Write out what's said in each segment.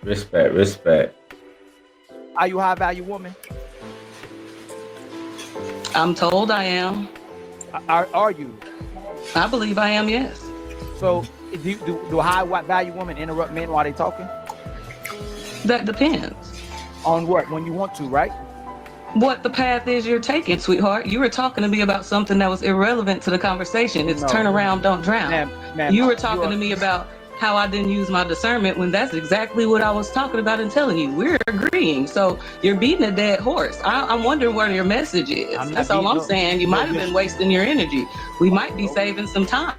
Respect. Are you a high value woman? I'm told I am. Are you? I believe I am, yes. So do high value women interrupt men while they talking? That depends. On what? When you want to, right? What the path is you're taking, sweetheart. You were talking to me about something that was irrelevant to the conversation. It's turn around, don't drown. Ma'am, you were talking to me about how I didn't use my discernment when that's exactly what I was talking about and telling you. We're agreeing. So you're beating a dead horse. I'm wondering where your message is. That's all I'm saying. You might have been wasting your energy. We might be saving some time.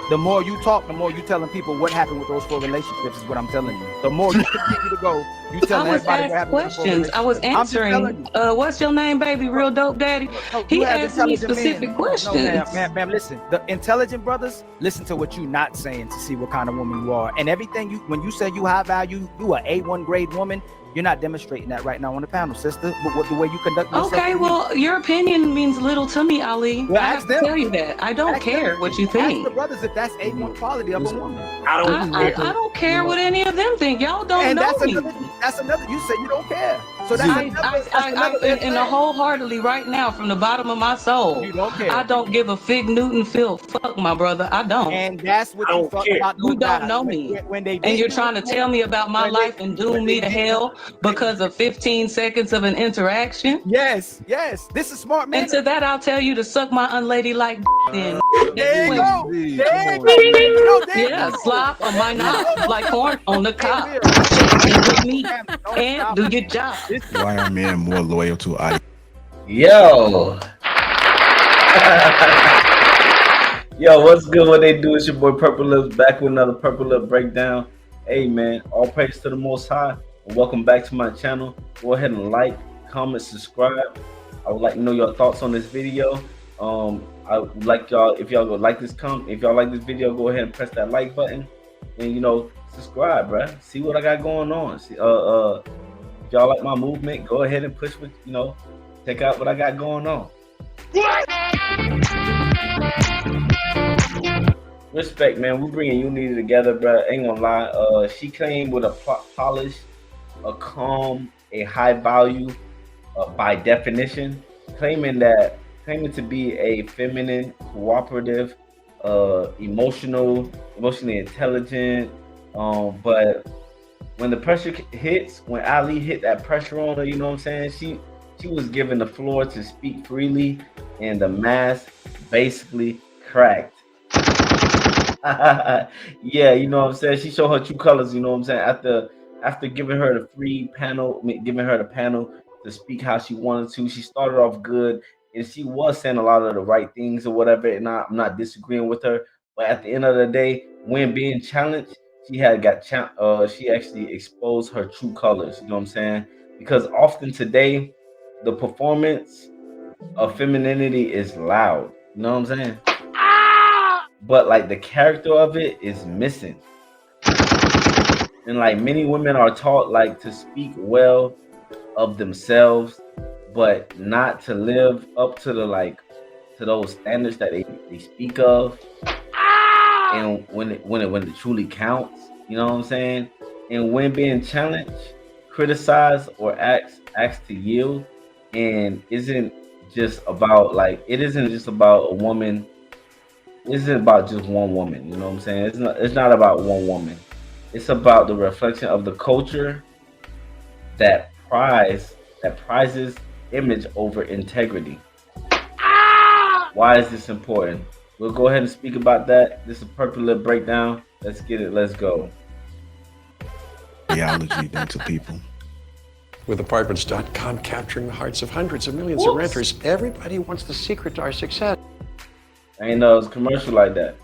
The more you talk, the more you telling people what happened with those 4 relationships is what I'm telling you. The more you continue to go, you telling everybody what happened questions. with the 4 relationships. I was answering. What's your name, baby? Real dope daddy. He asked me specific questions. No, ma'am, listen. The intelligent brothers listen to what you're not saying to see what kind of woman you are. And everything when you say you high value, you are A1 grade woman. You're not demonstrating that right now on the panel, sister. But the way you conduct yourself. Okay, well, your opinion means little to me, Ali. Well, I have to tell you that. I don't care what you think. Ask the brothers if that's A1 quality of a woman. I don't care what any of them think. Y'all don't know me. That's another. You say you don't care. So and wholeheartedly right now, from the bottom of my soul, you don't care. I don't give a fig Newton feel. Fuck, my brother. I don't. And that's what you thought about. You don't know me. And you're trying to tell me about my life and doom me to hell because of 15 seconds of an interaction. Yes. This is smart, man. And to that, I'll tell you to suck my unladylike then. There you go. Yeah, slop on my knob like corn on the cob. With me and do your job. Why are men more loyal to I? Yo. Yo, what's good? What they do? It's your boy Purple Lips back with another Purple Lip breakdown. Hey man, all praise to the Most High. And welcome back to my channel. Go ahead and like, comment, subscribe. I would like to know your thoughts on this video. I would like y'all, if y'all like this video, go ahead and press that like button and subscribe, bruh. See what I got going on. See, if y'all like my movement, go ahead and push with, check out what I got going on. Respect, man. We're bringing unity together, bruh. Ain't gonna lie. She came with a polish, a calm, a high value, by definition, claiming to be a feminine, cooperative, emotionally intelligent. But when the pressure hits, when Ali hit that pressure on her, you know what I'm saying? She was given the floor to speak freely, and the mask basically cracked. Yeah, you know what I'm saying? She showed her true colors, you know what I'm saying? After giving her the panel to speak how she wanted to, she started off good, and she was saying a lot of the right things or whatever, and I'm not disagreeing with her. But at the end of the day, when being challenged, she actually exposed her true colors, you know what I'm saying? Because often today, the performance of femininity is loud, you know what I'm saying? But like the character of it is missing. And like many women are taught like to speak well of themselves, but not to live up to to those standards that they speak of. And when it truly counts, you know what I'm saying? And when being challenged, criticized, or asked to yield, and it isn't just about a woman. It isn't about just one woman, you know what I'm saying? It's not about one woman. It's about the reflection of the culture that prizes image over integrity. Why is this important? We'll go ahead and speak about that. This is a Purple Lip breakdown. Let's get it. Let's go. Theology done to people. With Apartments.com capturing the hearts of hundreds of millions of renters, everybody wants the secret to our success. I ain't know it was a commercial like that.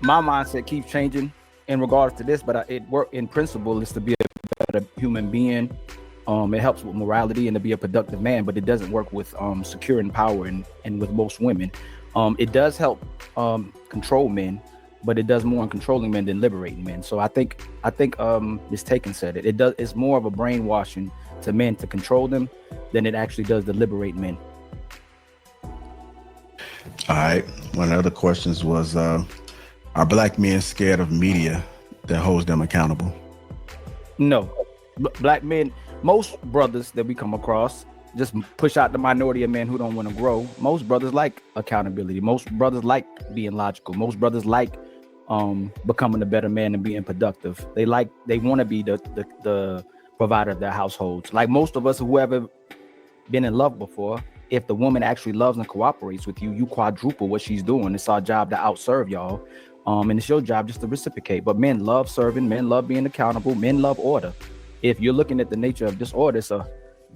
My mindset keeps changing in regards to this, but it work in principle is to be a better human being. It helps with morality and to be a productive man, but it doesn't work with securing power and with most women. It does help control men, but it does more in controlling men than liberating men. So I think Ms. Taken said it. It's more of a brainwashing to men to control them than it actually does to liberate men. All right. One of the other questions was, are black men scared of media that holds them accountable? No, black men, most brothers that we come across, just push out the minority of men who don't want to grow. Most brothers like accountability. Most brothers like being logical. Most brothers like becoming a better man and being productive. They want to be the provider of their households. Like most of us who ever been in love before, if the woman actually loves and cooperates with you, you quadruple what she's doing. It's our job to outserve y'all. And it's your job just to reciprocate. But men love serving, men love being accountable, men love order. If you're looking at the nature of disorder, it's a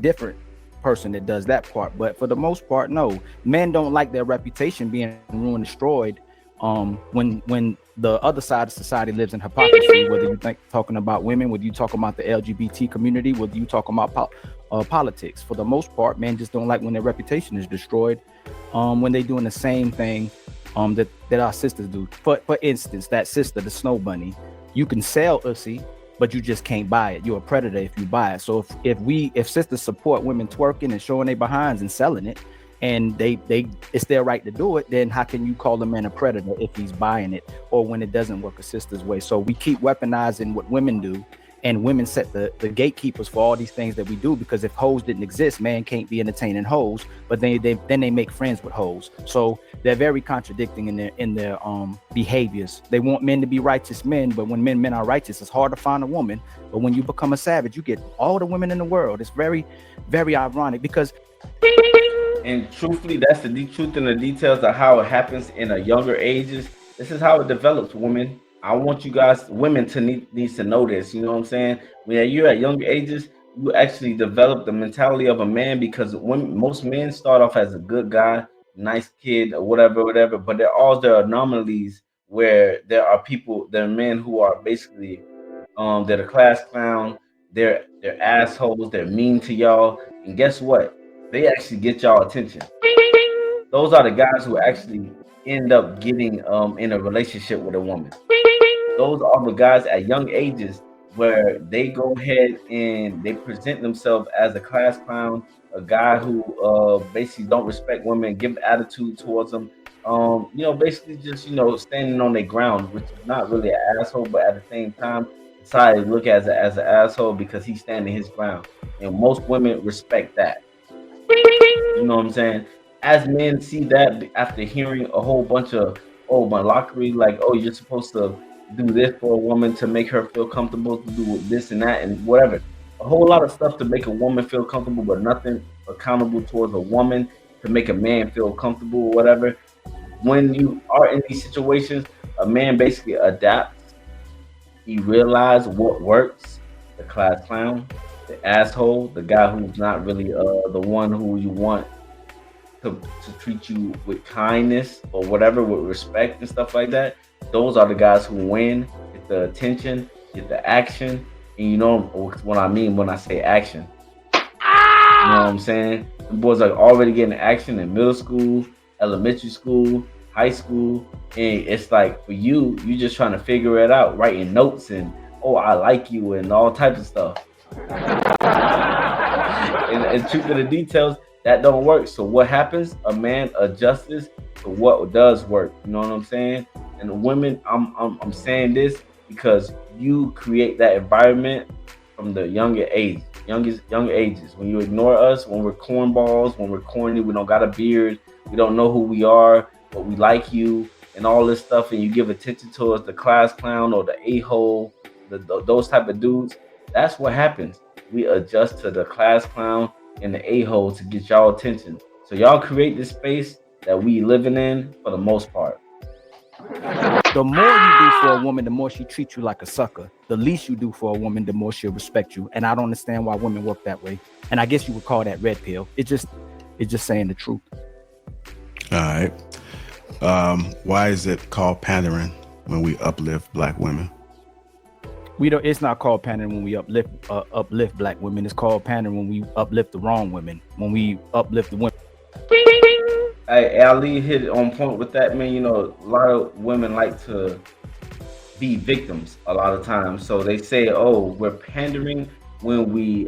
different person that does that part. But for the most part, no. Men don't like their reputation being ruined, destroyed when the other side of society lives in hypocrisy, whether you think talking about women, whether you talking about the LGBT community, whether you talking about politics. For the most part, men just don't like when their reputation is destroyed when they doing the same thing that our sisters do. For instance, that sister, the Snow Bunny, you can sell Ussy, but you just can't buy it. You're a predator if you buy it. So if sisters support women twerking and showing their behinds and selling it, and it's their right to do it, then how can you call a man a predator if he's buying it or when it doesn't work a sister's way? So we keep weaponizing what women do, and women set the gatekeepers for all these things that we do, because if hoes didn't exist, man can't be entertaining hoes, but then they make friends with hoes. So they're very contradicting in their behaviors. They want men to be righteous men, but when men are righteous, it's hard to find a woman. But when you become a savage, you get all the women in the world. It's very, very ironic because. And truthfully, that's the truth in the details of how it happens in a younger ages. This is how it develops, women. I want you guys, women, to needs to know this. You know what I'm saying? When you're at younger ages, you actually develop the mentality of a man, because most men start off as a good guy, nice kid, or whatever. But there are anomalies where there are men who are basically, they're the class clown, they're assholes, they're mean to y'all, and guess what? They actually get y'all attention. Those are the guys who actually end up getting in a relationship with a woman. Those are the guys at young ages where they go ahead and they present themselves as a class clown, a guy who basically don't respect women, give attitude towards them. Basically just standing on their ground, which is not really an asshole, but at the same time, society look as an asshole because he's standing his ground, and most women respect that. You know what I'm saying? As men see that after hearing a whole bunch of malockery, like, you're supposed to do this for a woman to make her feel comfortable, to do this and that and whatever. A whole lot of stuff to make a woman feel comfortable, but nothing accountable towards a woman to make a man feel comfortable or whatever. When you are in these situations, a man basically adapts. He realizes what works. The class clown, the asshole, the guy who's not really the one who you want to treat you with kindness or whatever, with respect and stuff like that. Those are the guys who win, get the attention, get the action. And you know what I mean when I say action. You know what I'm saying? The boys are already getting action in middle school, elementary school, high school. And it's like, for you just trying to figure it out, writing notes and, I like you and all types of stuff. and truth of the details, that don't work. So what happens? A man adjusts to what does work. You know what I'm saying? And the women, I'm saying this because you create that environment from the young ages. When you ignore us, when we're cornballs, when we're corny, we don't got a beard, we don't know who we are, but we like you and all this stuff, and you give attention to us, the class clown or the a-hole, those type of dudes. That's what happens. We adjust to the class clown and the a-hole to get y'all attention. So y'all create this space that we living in for the most part. The more you do for a woman, the more she treats you like a sucker. The least you do for a woman, the more she'll respect you. And I don't understand why women work that way. And I guess you would call that red pill. It's just saying the truth. All right. Why is it called pandering when we uplift black women? It's not called pandering when we uplift black women. It's called pandering when we uplift the wrong women. When we uplift the women. Hey, Ali hit it on point with that, man. A lot of women like to be victims a lot of times. So they say, we're pandering when we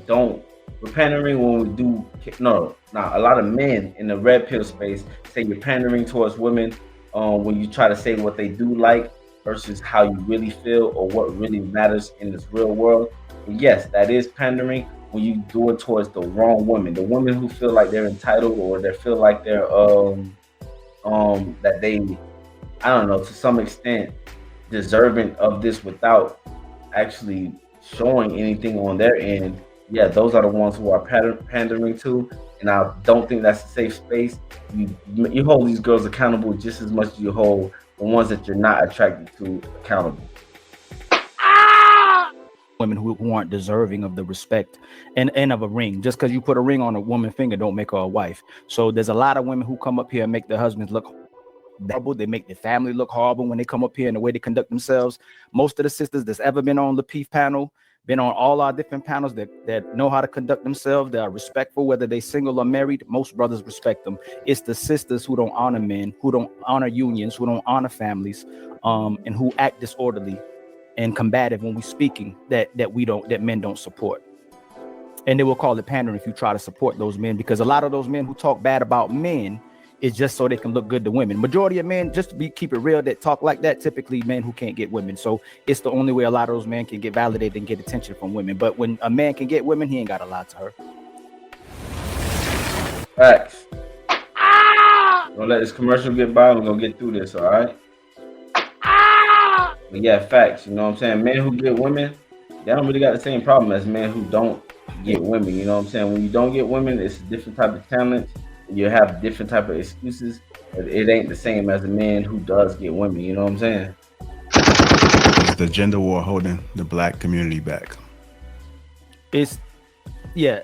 don't. We're pandering when we do. No. A lot of men in the red pill space say you're pandering towards women when you try to say what they do like. versus how you really feel or what really matters in this real world. And yes, that is pandering when you do it towards the wrong women, the women who feel like they're entitled or they feel like they're that they, I don't know, to some extent deserving of this without actually showing anything on their end. Yeah, those are the ones who are pandering to, and I don't think that's a safe space. You hold these girls accountable just as much as you hold the ones that you're not attracted to accountable. Women who aren't deserving of the respect and of a ring. Just because you put a ring on a woman's finger don't make her a wife. So there's a lot of women who come up here and make their husbands look horrible. They make their family look horrible when they come up here and the way they conduct themselves. Most of the sisters that's ever been on the Lapeef panel, been on all our different panels that know how to conduct themselves, they are respectful, whether they single or married. Most brothers respect them. It's the sisters who don't honor men, who don't honor unions, who don't honor families, and who act disorderly and combative when we speaking that men don't support. And they will call it pandering if you try to support those men, because a lot of those men who talk bad about men is just so they can look good to women. Majority of men, just to keep it real, that talk like that, typically men who can't get women. So it's the only way a lot of those men can get validated and get attention from women. But when a man can get women, he ain't got to lie to her. Facts. Don't let this commercial get by. We're gonna get through this, all right? But yeah, facts. You know what I'm saying? Men who get women, they don't really got the same problem as men who don't get women. You know what I'm saying? When you don't get women, it's a different type of talent. You have different type of excuses. But it ain't the same as a man who does get women. You know what I'm saying? Is the gender war holding the black community back? It's yeah.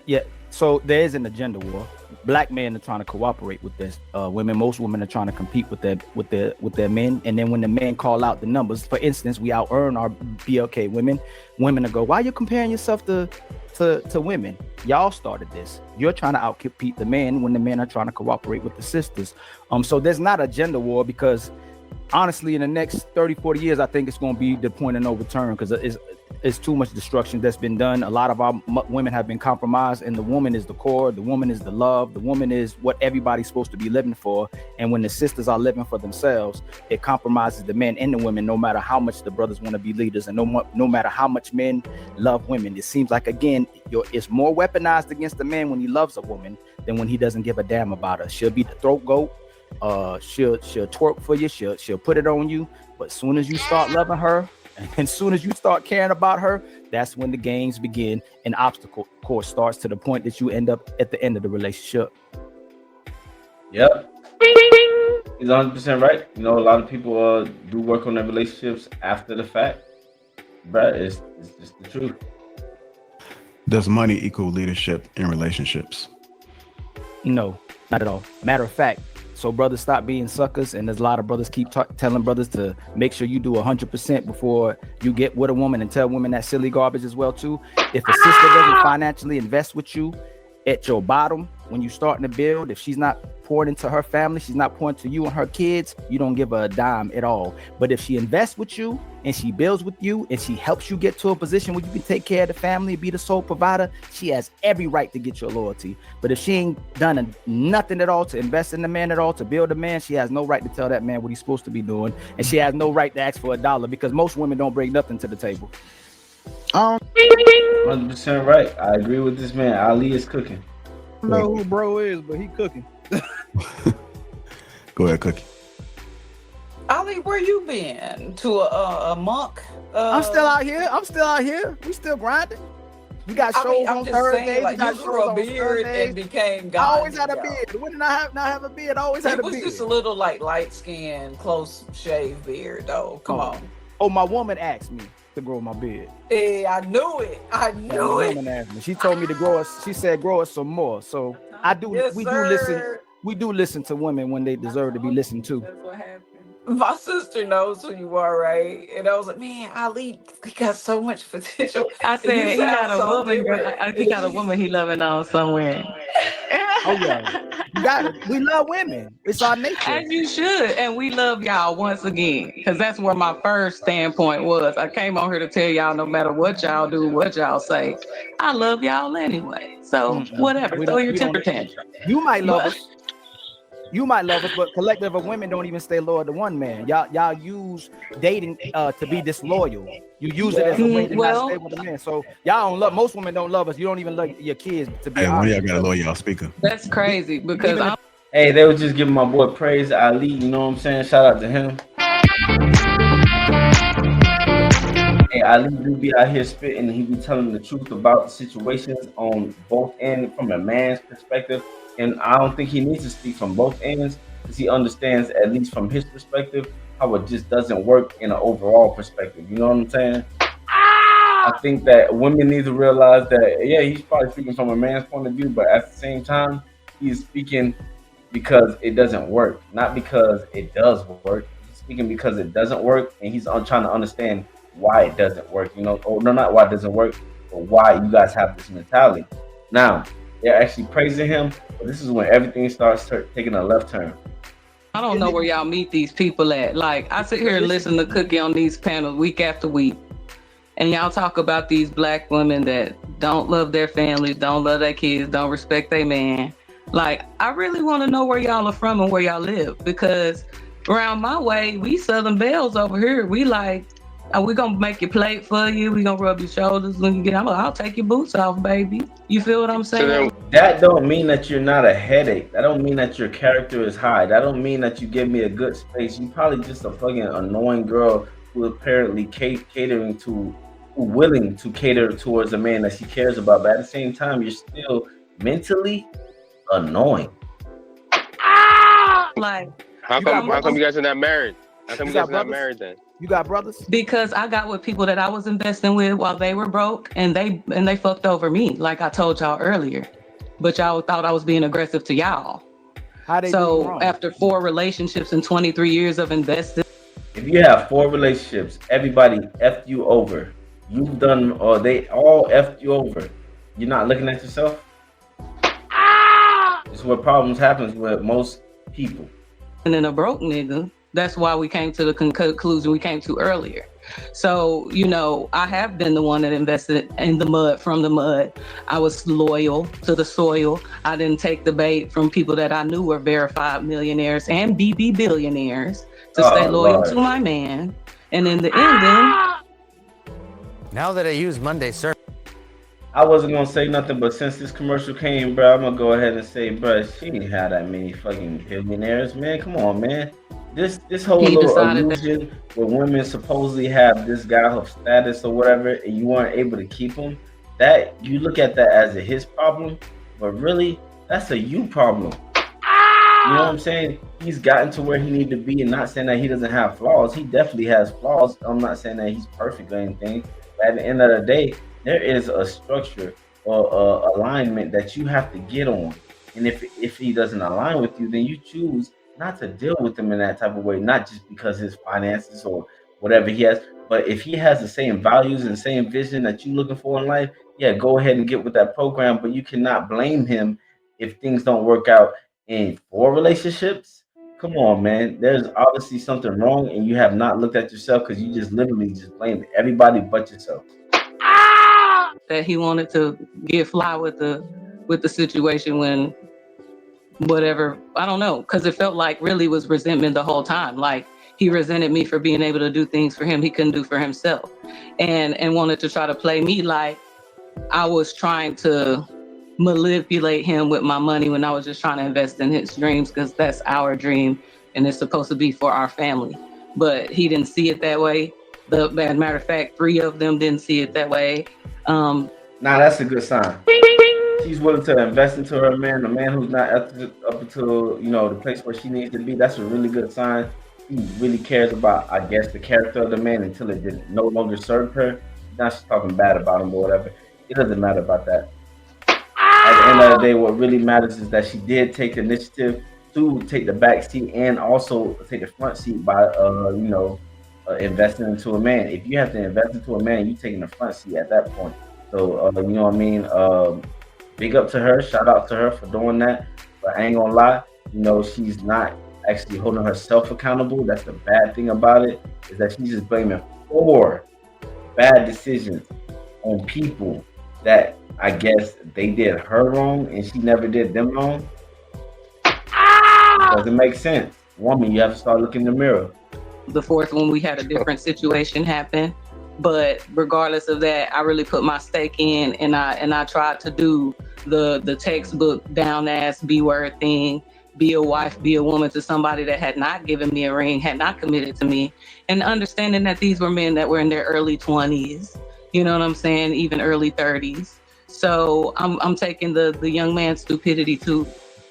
So there is an agenda war. Black men are trying to cooperate with this. Women, most women are trying to compete with their men. And then when the men call out the numbers, for instance, we out earn our BLK women. Women will go, why are you comparing yourself to women? Y'all started this. You're trying to outcompete the men when the men are trying to cooperate with the sisters. So there's not a gender war, because honestly, in the next 30, 40 years, I think it's going to be the point of no return, because it's too much destruction that's been done. A lot of our women have been compromised, and the woman is the core. The woman is the love. The woman is what everybody's supposed to be living for. And when the sisters are living for themselves, it compromises the men and the women, no matter how much the brothers want to be leaders, and no matter how much men love women. It seems like, again, it's more weaponized against the man when he loves a woman than when he doesn't give a damn about her. She'll be the throat goat. She'll twerk for you. She'll put it on you. But as soon as you start loving her, and as soon as you start caring about her, that's when the games begin, and obstacle course starts, to the point that you end up at the end of the relationship. Yep. He's 100% right. You know, a lot of people do work on their relationships after the fact. But it's just the truth. Does money equal leadership in relationships? No, not at all. Matter of fact, so brothers stop being suckers, and there's a lot of brothers keep telling brothers to make sure you do 100% before you get with a woman, and tell women that silly garbage as well too. If a sister doesn't financially invest with you at your bottom when you starting to build, if she's not pouring into her family, she's not pouring to you and her kids, you don't give her a dime at all. But if she invests with you and she builds with you and she helps you get to a position where you can take care of the family, be the sole provider, she has every right to get your loyalty. But if she ain't done nothing at all to invest in the man at all, to build a man, she has no right to tell that man what he's supposed to be doing, and she has no right to ask for $1, because most women don't bring nothing to the table. 100% right. I agree with this man. Ali is cooking. I don't know who bro is, but he cooking. Go ahead, Cookie. Ali, where you been? To a monk? I'm still out here. We still grinding. We got shows on Thursdays. Like, you grew a beard and became God. I always had a beard. When did I not have a beard? I always had a beard. It was just a little like light skin, close shave beard though. Come on. Oh, my woman asked me to grow my beard. Hey, I knew it. My woman asked me. She told me to grow it. She said grow it some more. So I do. Yes, we do listen to women when they deserve to be listened to. That's what happened. My sister knows who you are, right? And I was like, man, Ali, he got so much potential. I said he got a woman. He got a woman he loving on somewhere. Oh yeah, you got it. We love women. It's our nature. As you should, and we love y'all once again, because that's where my first standpoint was. I came on here to tell y'all, no matter what y'all do, what y'all say, I love y'all anyway. So whatever, throw your temper tantrum. You might love us. You might love us, but collective of women don't even stay loyal to one man. Y'all use dating to be disloyal. You use it as a way to not stay with a man. So y'all don't love. Most women don't love us. You don't even love your kids to be. Hey, one of honest. y'all got a lawyer, y'all speaker. That's crazy because Hey, they were just giving my boy Praise Ali. You know what I'm saying? Shout out to him. Hey, Ali do be out here spitting. He be telling the truth about the situations on both ends from a man's perspective. And I don't think he needs to speak from both ends because he understands, at least from his perspective, how it just doesn't work in an overall perspective. You know what I'm saying? I think that women need to realize that, yeah, he's probably speaking from a man's point of view, but at the same time, he's speaking because it doesn't work, not because it does work. He's speaking because it doesn't work, and he's trying to understand why it doesn't work. You know, or no, not why it doesn't work, but why you guys have this mentality. Now, they're actually praising him, but this is when everything starts taking a left turn. I don't know where y'all meet these people at. Like, I sit here and listen to Cookie on these panels week after week, and y'all talk about these black women that don't love their families, don't love their kids, don't respect their man. Like, I really want to know where y'all are from and where y'all live, because around my way, we Southern Belles over here. We like, we gonna make your plate for you. We gonna rub your shoulders when you get out. I'll take your boots off, baby. You feel what I'm saying? That don't mean that you're not a headache. That don't mean that your character is high. That don't mean that you give me a good space. You probably just a fucking annoying girl who apparently willing to cater towards a man that she cares about. But at the same time, you're still mentally annoying. Like, how come you guys are not married? How come you guys are not married then? You got brothers? Because I got with people that I was investing with while they were broke, and they fucked over me, like I told y'all earlier. But y'all thought I was being aggressive to y'all. So after 4 relationships and 23 years of investing. If you have 4 relationships, everybody effed you over. You've done, or they all effed you over. You're not looking at yourself. It's where problems happen with most people. And then a broke nigga. That's why we came to the conclusion we came to earlier. So, you know, I have been the one that invested in the mud, from the mud. I was loyal to the soil. I didn't take the bait from people that I knew were verified millionaires and BB billionaires to stay loyal to my man. And in the ending. Now that I use Monday Service. I wasn't gonna say nothing, but since this commercial came, bro, I'm gonna go ahead and say, bro, she ain't had that many fucking billionaires, man. Come on, man. This whole little illusion where women supposedly have this guy of status or whatever, and you weren't able to keep him, that you look at that as a his problem, but really that's a you problem. You know what I'm saying? He's gotten to where he needs to be, and not saying that he doesn't have flaws. He definitely has flaws. I'm not saying that he's perfect or anything. But at the end of the day, there is a structure or alignment that you have to get on. And if he doesn't align with you, then you choose not to deal with him in that type of way, not just because his finances or whatever he has, but if he has the same values and same vision that you're looking for in life, yeah, go ahead and get with that program. But you cannot blame him if things don't work out in 4 relationships. Come on, man. There's obviously something wrong, and you have not looked at yourself, because you just literally just blamed everybody but yourself. That he wanted to get fly with the situation when whatever, I don't know, because it felt like really was resentment the whole time. Like, he resented me for being able to do things for him he couldn't do for himself, and wanted to try to play me like I was trying to manipulate him with my money when I was just trying to invest in his dreams, because that's our dream and it's supposed to be for our family. But he didn't see it that way. As a matter of fact, 3 of them didn't see it that way. Now that's a good sign. She's willing to invest into her man, a man who's not up until, you know, the place where she needs to be. That's a really good sign. She really cares about, I guess, the character of the man until it did no longer serve her. Now she's talking bad about him or whatever. It doesn't matter about that. At the end of the day, what really matters is that she did take the initiative to take the back seat and also take the front seat by, investing into a man. If you have to invest into a man, you're taking the front seat at that point. So, you know what I mean? Big up to her. Shout out to her for doing that. But I ain't gonna lie, you know, she's not actually holding herself accountable. That's the bad thing about it, is that she's just blaming 4 bad decisions on people that I guess they did her wrong and she never did them wrong. Doesn't make sense. Woman, you have to start looking in the mirror. The fourth one, we had a different situation happen. But regardless of that, I really put my stake in, and I tried to do the textbook down ass B-word thing, be a wife, be a woman to somebody that had not given me a ring, had not committed to me, and understanding that these were men that were in their early 20s, you know what I'm saying, even early 30s. So I'm taking the young man's stupidity to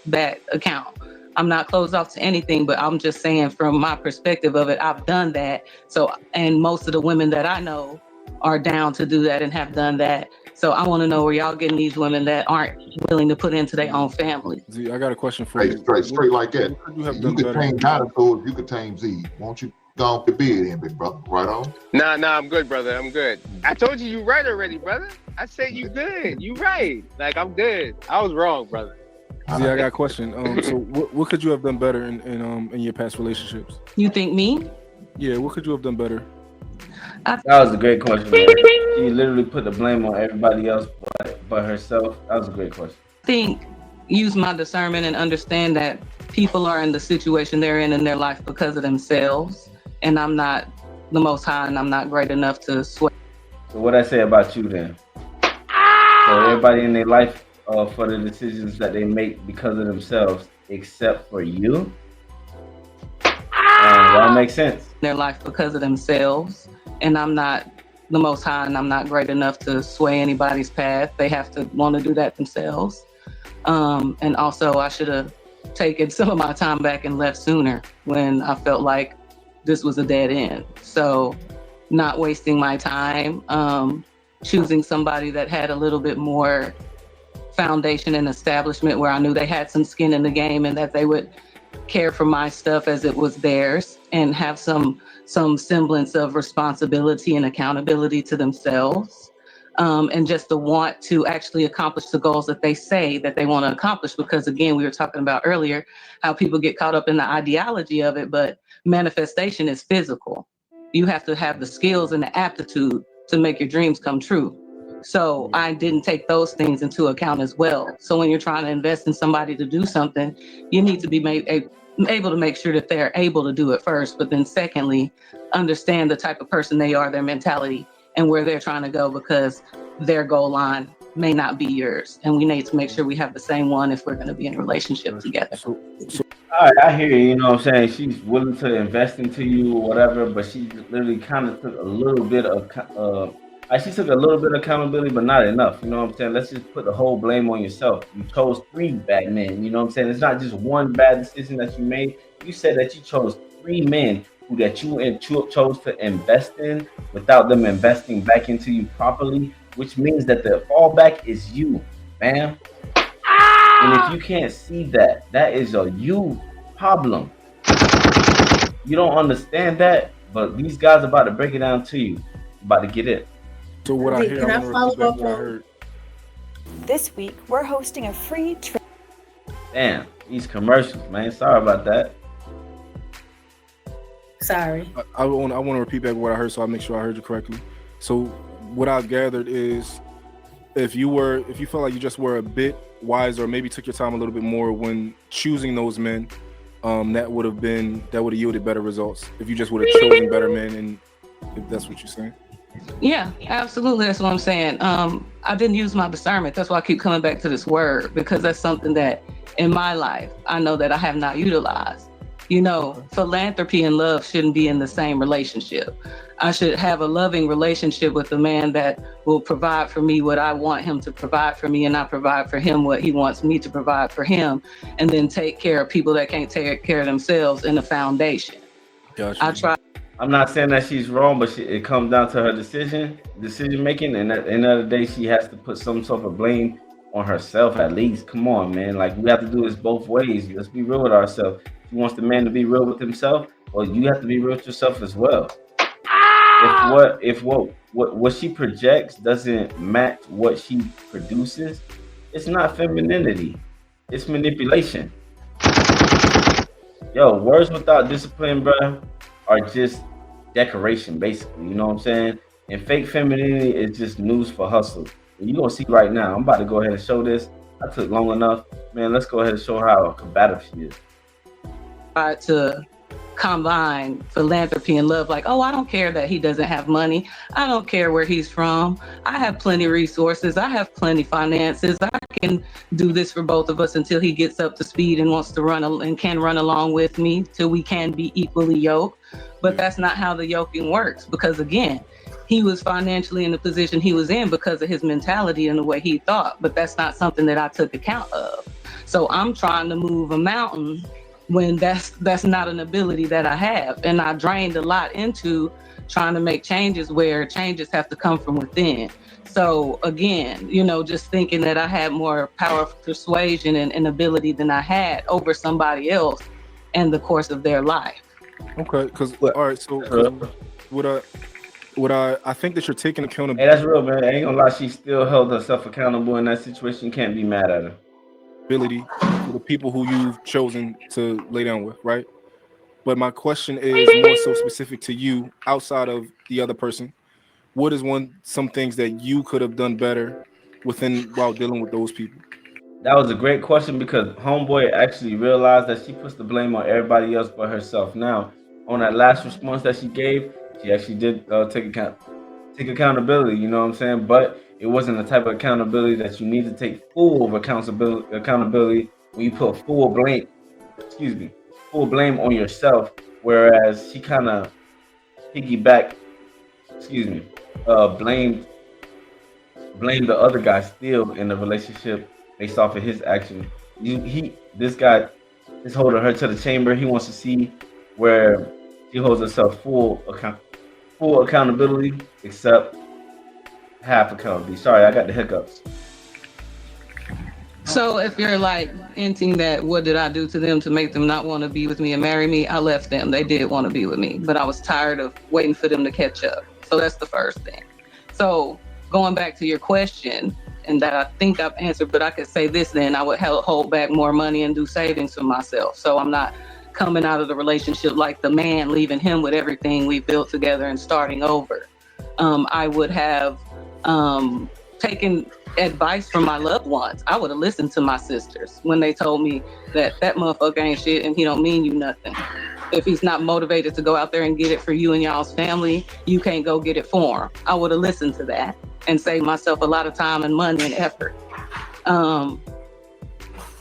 that account. I'm not closed off to anything, but I'm just saying from my perspective of it, I've done that. So, and most of the women that I know are down to do that and have done that. So I want to know where y'all getting these women that aren't willing to put into their own family. Z, I got a question for you. Straight like that. You could tame dinosaurs, you could tame Z. Won't you go on the beard in, big brother? Right on? Nah, I'm good, brother. I'm good. I told you right already, brother. I said you good. You right. Like, I'm good. I was wrong, brother. Z, I got a question. So what could you have done better in your past relationships? You think me? Yeah, what could you have done better? That was a great question, man. She literally put the blame on everybody else but herself. That was a great question. I think use my discernment and understand that people are in the situation they're in their life because of themselves. And I'm not the Most High, and I'm not great enough to sway. So what I say about you then? So everybody in their life for the decisions that they make because of themselves, except for you? That makes sense. Their life because of themselves, and I'm not the Most High, and I'm not great enough to sway anybody's path. They have to want to do that themselves. And also, I should have taken some of my time back and left sooner when I felt like this was a dead end. So not wasting my time, choosing somebody that had a little bit more foundation and establishment, where I knew they had some skin in the game and that they would care for my stuff as it was theirs and have some semblance of responsibility and accountability to themselves, and just the want to actually accomplish the goals that they say that they want to accomplish. Because again, we were talking about earlier how people get caught up in the ideology of it, but manifestation is physical. You have to have the skills and the aptitude to make your dreams come true. So I didn't take those things into account as well. So when you're trying to invest in somebody to do something, you need to be able to make sure that they're able to do it first, but then secondly, understand the type of person they are, their mentality, and where they're trying to go, because their goal line may not be yours. And we need to make sure we have the same one if we're going to be in a relationship together. All right, I hear you. You know what I'm saying? She's willing to invest into you or whatever, but she literally kind of took a little bit of accountability, but not enough. You know what I'm saying? Let's just put the whole blame on yourself. You chose 3 bad men. You know what I'm saying? It's not just one bad decision that you made. You said that you chose 3 men that you chose to invest in without them investing back into you properly, which means that the fallback is you, man. And if you can't see that, that is a you problem. You don't understand that, but these guys are about to break it down to you. About to get it. So what I hear, Can I follow up what I heard. This week, we're hosting a free trip. Damn, these commercials, man. Sorry about that. Sorry. I want to repeat back what I heard, so I make sure I heard you correctly. So what I've gathered is, if you felt like you just were a bit wiser, or maybe took your time a little bit more when choosing those men, that would have yielded better results if you just would have chosen better men, and if that's what you're saying. Yeah, absolutely. That's what I'm saying. I didn't use my discernment. That's why I keep coming back to this word, because that's something that in my life, I know that I have not utilized. You know, philanthropy and love shouldn't be in the same relationship. I should have a loving relationship with a man that will provide for me what I want him to provide for me, and I provide for him what he wants me to provide for him, and then take care of people that can't take care of themselves in the foundation. Gotcha. I'm not saying that she's wrong, but it comes down to her decision making, and at the end of the day, she has to put some sort of blame on herself at least. Come on, man. Like, we have to do this both ways. Let's be real with ourselves. She wants the man to be real with himself, well, you have to be real with yourself as well. If what she projects doesn't match what she produces, it's not femininity. It's manipulation. Yo, words without discipline, bro, are just decoration, basically. You know what I'm saying? And fake femininity is just news for hustle. And you're gonna see right now. I'm about to go ahead and show this. I took long enough. Man, let's go ahead and show her how combative she is. try to combine philanthropy and love. Like, oh, I don't care that he doesn't have money. I don't care where he's from. I have plenty of resources. I have plenty finances. I can do this for both of us until he gets up to speed and wants to run and can run along with me till we can be equally yoked. But that's not how the yoking works, because again, he was financially in the position he was in because of his mentality and the way he thought. But that's not something that I took account of. So I'm trying to move a mountain when that's not an ability that I have. And I drained a lot into trying to make changes where changes have to come from within. So again, just thinking that I had more power of persuasion and ability than I had over somebody else in the course of their life. Okay, because all right, so what I think that you're taking accountability. Hey, that's real, man. I ain't gonna lie, she still held herself accountable in that situation. You can't be mad at her. For the people who you've chosen to lay down with, right? But my question is more so specific to you outside of the other person. What is some things that you could have done better while dealing with those people? That was a great question, because homeboy actually realized that she puts the blame on everybody else but herself. Now, on that last response that she gave, she actually did take accountability, you know what I'm saying? But it wasn't the type of accountability that you need to take full of accountability when you put full blame on yourself. Whereas she kind of blamed the other guy still in the relationship based off of his action. This guy is holding her to the chamber. He wants to see where she holds herself full accountability, except half accountability. Sorry, I got the hiccups. So if you're like hinting that what did I do to them to make them not want to be with me and marry me, I left them. They did want to be with me, but I was tired of waiting for them to catch up. So that's the first thing. So going back to your question, and that I think I've answered, but I could say this then, I would hold back more money and do savings for myself. So I'm not coming out of the relationship like the man, leaving him with everything we built together and starting over. I would have taken advice from my loved ones. I would have listened to my sisters when they told me that motherfucker ain't shit and he don't mean you nothing. If he's not motivated to go out there and get it for you and y'all's family, you can't go get it for him. I would have listened to that and saved myself a lot of time and money and effort.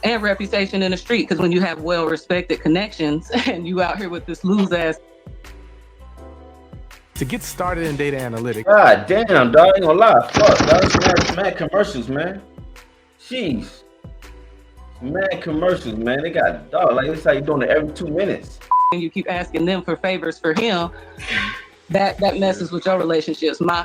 And reputation in the street, because when you have well-respected connections and you out here with this loose-ass. To get started in data analytics. God damn, dog, ain't gonna lie. Fuck, dog. Mad commercials, man. Jeez. Mad commercials, man. They got, dog, like this how you doing it every 2 minutes. And you keep asking them for favors for him, that messes with your relationships. My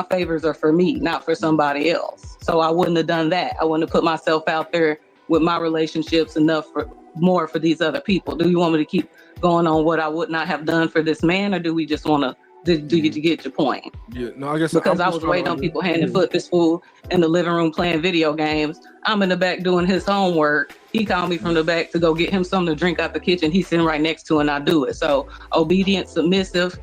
favors are for me, not for somebody else. So I wouldn't have done that. I wouldn't have put myself out there with my relationships enough more for these other people. Do you want me to keep going on what I would not have done for this man, or do we just want to? Do you get your point? Yeah, no, I guess because I was waiting on people hand and foot. This fool in the living room playing video games. I'm in the back doing his homework. He called me from the back to go get him something to drink out the kitchen. He's sitting right next to it and I do it. So obedient, submissive,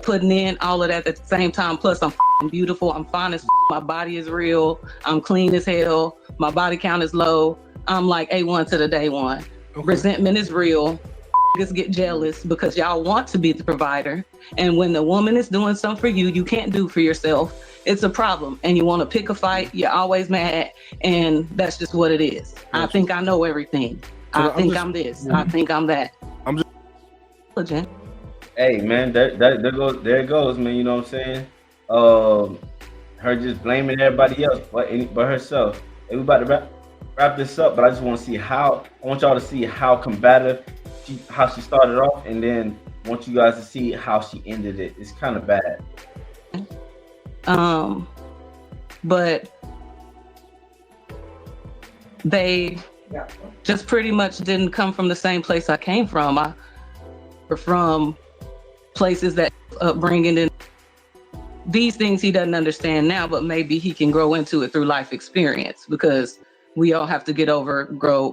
putting in all of that at the same time. Plus I'm beautiful. I'm fine as my body is real. I'm clean as hell. My body count is low. I'm like A1 to the day one. Okay. Resentment is real. Get jealous because y'all want to be the provider, and when the woman is doing something for you, you can't do for yourself. It's a problem, and you want to pick a fight. You're always mad, and that's just what it is. Gotcha. I think I know everything. I think I'm this. Yeah. I think I'm that. I'm just. Hey man, there it goes, man. You know what I'm saying? Her just blaming everybody else, but herself. Hey, we about to wrap this up, but I just want to see I want y'all to see how combative. How she started off, and then I want you guys to see how she ended it. It's kind of bad. But they just pretty much didn't come from the same place I came from. We're from places that upbringing and these things he doesn't understand now, but maybe he can grow into it through life experience, because we all have to get older, grow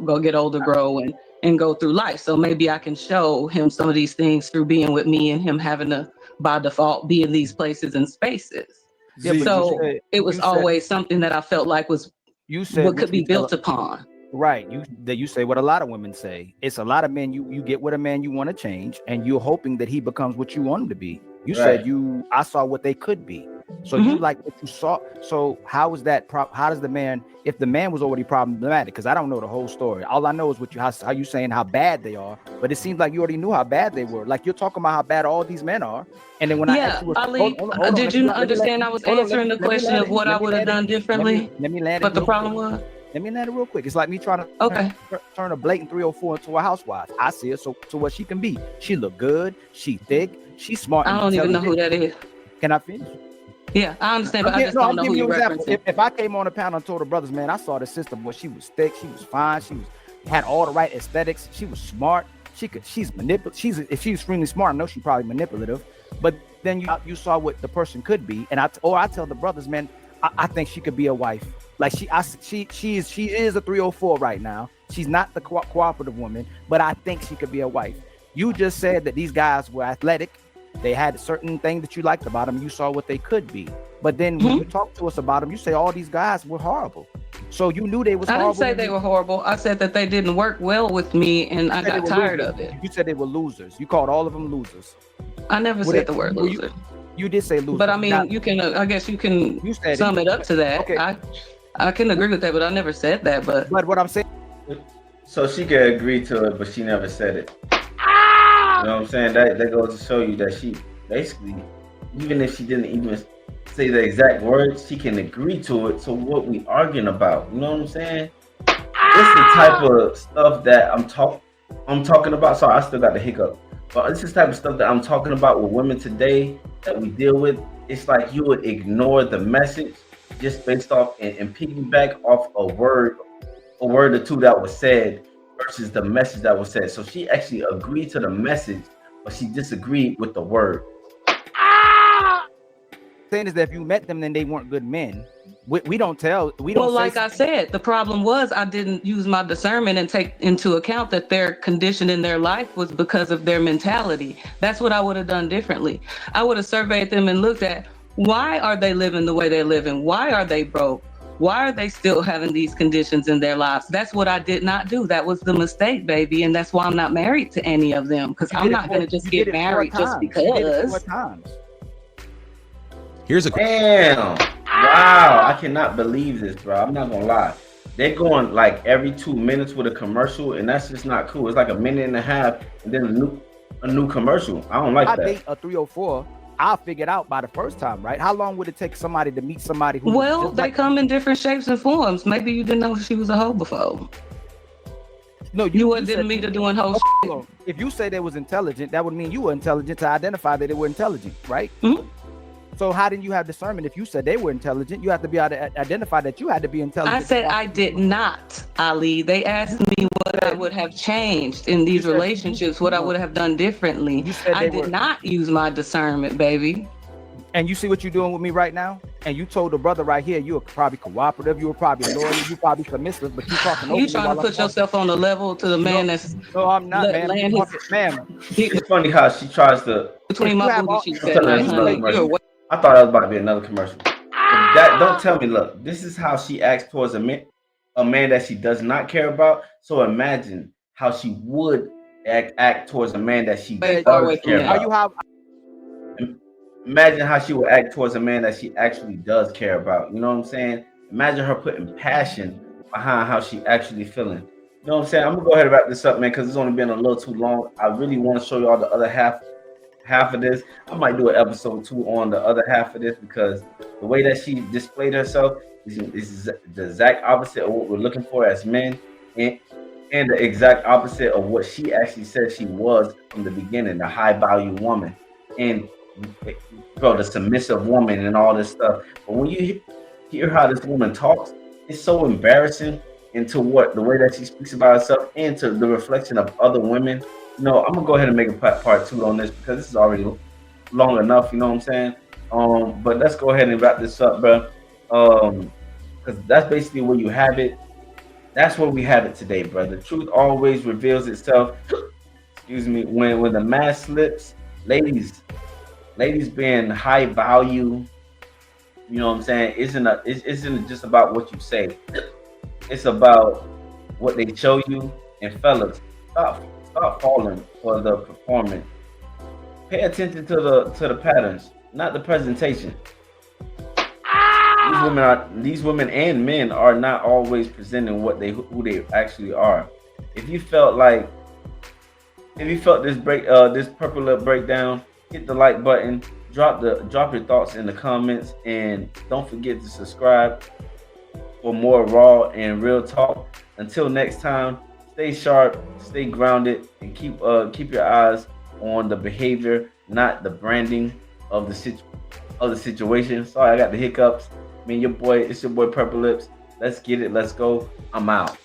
and go through life. So maybe I can show him some of these things through being with me and him having to, by default, be in these places and spaces. So it was always something that I felt like was what could be built upon. Right. You say what a lot of women say. It's a lot of men. You get with a man you want to change, and you're hoping that he becomes what you want him to be. You said I saw what they could be. So you like what you saw. So how is that? How does the man? If the man was already problematic, because I don't know the whole story. All I know is how you saying how bad they are. But it seems like you already knew how bad they were. Like you're talking about how bad all these men are. And then when I asked you, Ali, did you understand I was answering the question of what I would have done differently? Let me land it. But the problem was. Let me land it real quick. It's like me trying to turn a blatant 304 into a housewife. I see her so what she can be. She look good. She thick. She's smart. I don't even know who that is. Can I finish? Yeah, I understand, but I just don't know who you're referencing. If I came on the panel and told the brothers, man, I saw the sister, boy, she was thick, she was fine, had all the right aesthetics, she was smart, she's manipulative. If she's extremely smart, I know she's probably manipulative. But then you saw what the person could be, and I tell the brothers, man, I think she could be a wife. Like she is a 304 right now. She's not the cooperative woman, but I think she could be a wife. You just said that these guys were athletic. They had a certain thing that you liked about them. You saw what they could be. But then when you talk to us about them, you say all these guys were horrible. So you knew they was horrible. I didn't say they were horrible. I said that they didn't work well with me, and I got tired of it. You said they were losers. You called all of them losers. I never said the word loser. You did say loser. But I mean, you can. I guess you can sum it up to that. Okay. I can agree with that, but I never said that. But what I'm saying. So she could agree to it, but she never said it. You know what I'm saying? That goes to show you that she basically, even if she didn't even say the exact words, she can agree to it. So what we arguing about? You know what I'm saying? It's the type of stuff that I'm talking about. Sorry, I still got the hiccup. But it's this type of stuff that I'm talking about with women today that we deal with. It's like you would ignore the message just based off and piggyback off a word or two that was said versus the message that was said. So she actually agreed to the message, but she disagreed with the word. Saying is that if you met them, then they weren't good men. We don't tell. Well, like I said, the problem was I didn't use my discernment and take into account that their condition in their life was because of their mentality. That's what I would have done differently. I would have surveyed them and looked at why are they living the way they're living? Why are they broke? Why are they still having these conditions in their lives? That's what I did not do. That was the mistake, baby. And that's why I'm not married to any of them, because I'm not going to just get married just because. Here's a damn. Wow, I cannot believe this, bro. I'm not gonna lie. They're going like every 2 minutes with a commercial, and that's just not cool. It's like a minute and a half, and then a new commercial. I don't like that. I date a 304. I'll figure it out by the first time, right? How long would it take somebody to meet somebody who? Well, they come in different shapes and forms. Maybe you didn't know she was a hoe before. No, you didn't mean to doing hoe shit. If you say they was intelligent, that would mean you were intelligent to identify that they were intelligent, right? Mm-hmm. So how didn't you have discernment? If you said they were intelligent, you have to be able to identify that you had to be intelligent. I said I did not, Ali. They asked me what I would have changed in these relationships, what I would have done differently. I did not use my discernment, baby. And you see what you're doing with me right now? And you told the brother right here, you were probably cooperative, you were probably loyal, you probably submissive, but you talking. You trying to put yourself on the level to the man that's. No, I'm not, man. Ma'am. It's funny how she tries to. Between my booty, she said, I thought that was about to be another commercial. Don't tell me. Look, this is how she acts towards a man that she does not care about. So imagine how she would act towards a man that she does care about. Imagine how she would act towards a man that she actually does care about. You know what I'm saying? Imagine her putting passion behind how she actually feeling. You know what I'm saying? I'm gonna go ahead and wrap this up, man, because it's only been a little too long. I really want to show y'all the other half of this. I might do an episode 2 on the other half of this, because the way that she displayed herself is the exact opposite of what we're looking for as men, and the exact opposite of what she actually said she was from the beginning, the high value woman, and the submissive woman and all this stuff. But when you hear how this woman talks, it's so embarrassing into the way that she speaks about herself, and to the reflection of other women. I'm gonna go ahead and make a part 2 on this, because this is already long enough. You know what I'm saying? But let's go ahead and wrap this up, bro. Because that's basically where you have it. That's where we have it today, bro. The truth always reveals itself. Excuse me. When the mask slips, ladies being high value. You know what I'm saying? Isn't just about what you say. It's about what they show you. And fellas, stop falling for the performance. Pay attention to the patterns, not the presentation. These women and men are not always presenting who they actually are. If you felt this Purple Lip breakdown, hit the like button, drop your thoughts in the comments, and don't forget to subscribe for more raw and real talk. Until next time, stay sharp, stay grounded, and keep your eyes on the behavior, not the branding of the situation. Sorry, I got the hiccups. It's your boy Purple Lips. Let's get it. Let's go. I'm out.